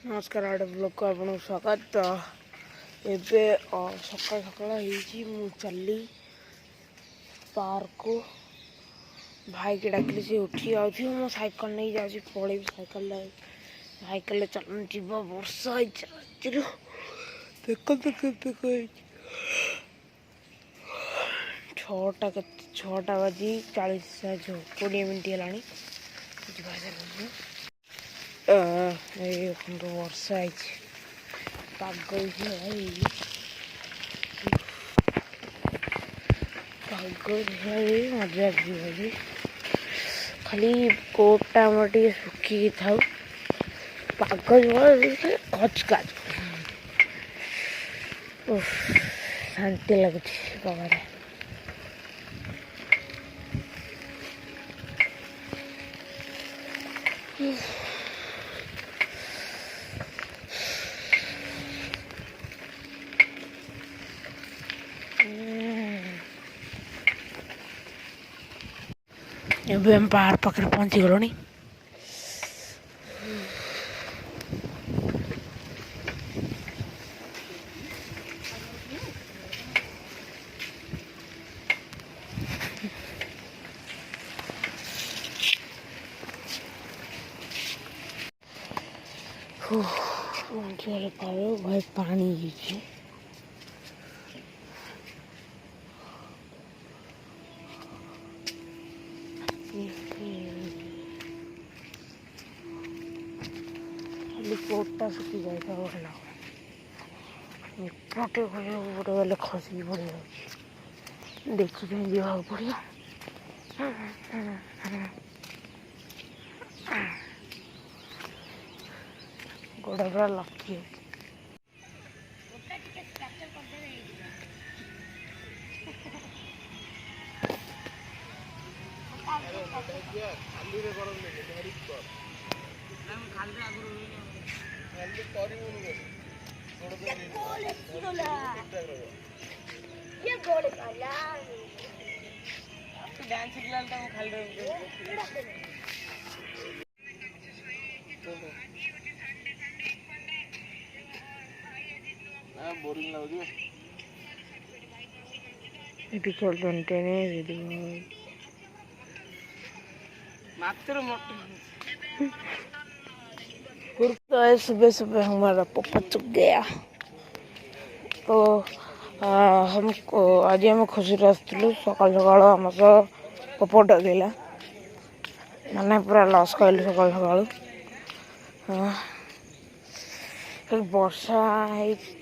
नमस्कार आड़े ब्लॉग को आपको स्वागत। एबे सकाल सकाल हो चली पार्क को भाई के डाकिली से उठी आउथि मो साइकिल नहीं जाउछि पळेबी साइकिल चलन जीव वर्षा देखो तो केते कहि 6टा बजी 40 20 मिनट हेलानी वर्षा पाग मजा खाली कोटा टे सुखी था पाग खचका शांति लगुच पगार ଏବେ ଆମେ ପାହାଡ଼ ପାଖରେ ପହଞ୍ଚି ଗଲୁଣି। ଭାଇ ପାଣି ହେଇଛି कोटा सुखी जाए एपटे गोटे गले खसिक पड़ जाए देखी जा पड़ो गोड़ा पूरा लकी बोरिंग लगे तो सुबह सुबह हमारा पप्पा चुक गया तो हमको आज हम खुशी आसलु सकाल सकाल आम पप्पा डरला मैंने पूरा लॉस कहलु सकाल सकाल वर्षा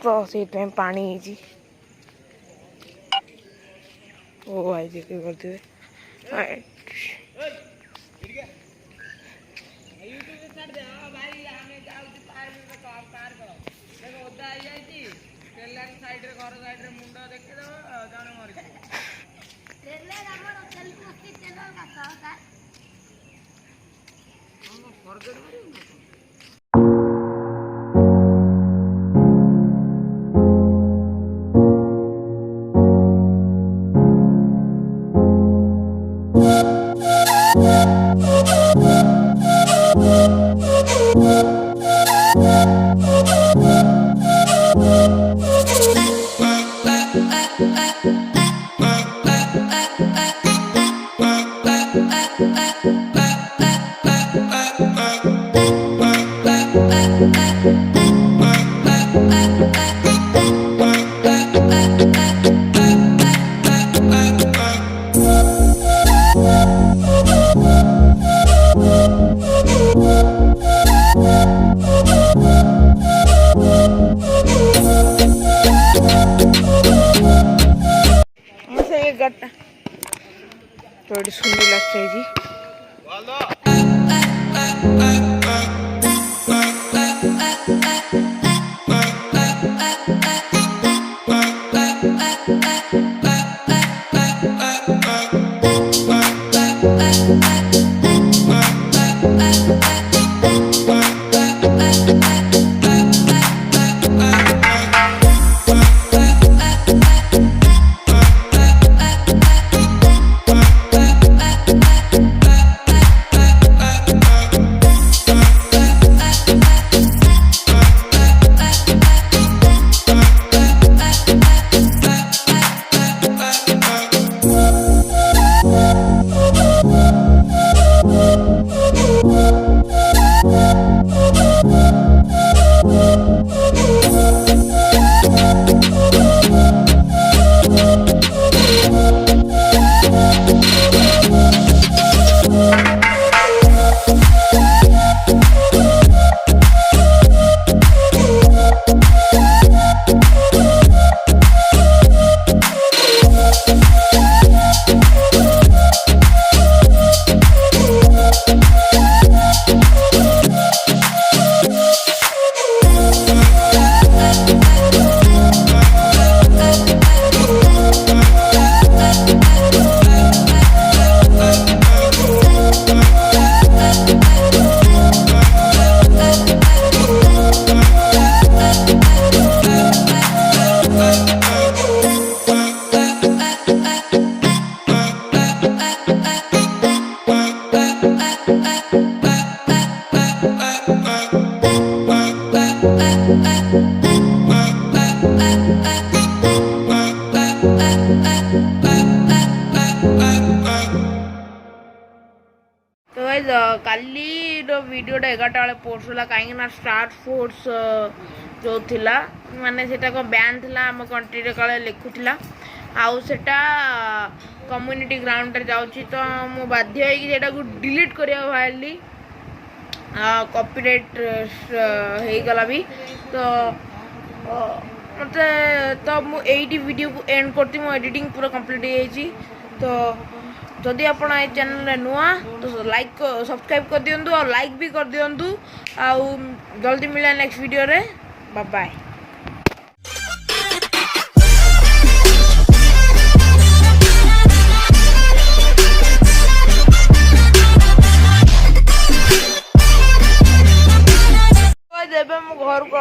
तो से पानी ओ भाई जी करते तो सुंदर लगता है जी वीडियोटा 11टा बेले पोस्ट होला कहीं ना स्टार फोर्स जो थिला माने सेटा को बैन थिला हम कंट्री रे काले लिखुथिला आउ सेटा कम्युनिटी ग्राउंड रे जाउची तो मु बाध्य होई कि सेटा को डिलीट करिया भाईली कॉपीराइट हे गला भी तो मते तो मु एडी वीडियो को एंड करती मु एडिटिंग पूरा कंप्लीट हो जाई तो जदि आपण ए चैनल रे नुआ तो लाइक सब्सक्राइब कर दियंतु और लाइक भी कर दियंतु आउ जल्दी मिले नेक्स्ट वीडियो रे बाय बाय। घर को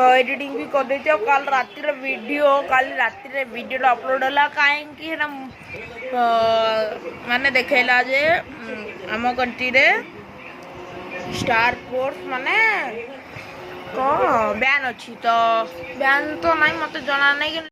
एडिटिंग भी कर देती कल राति वीडियो अपलोड है कहीं माने देखला जे आम कंट्री रे स्टार फोर्स माने बैन अच्छी तो बैन तो नहीं मत जना नहीं।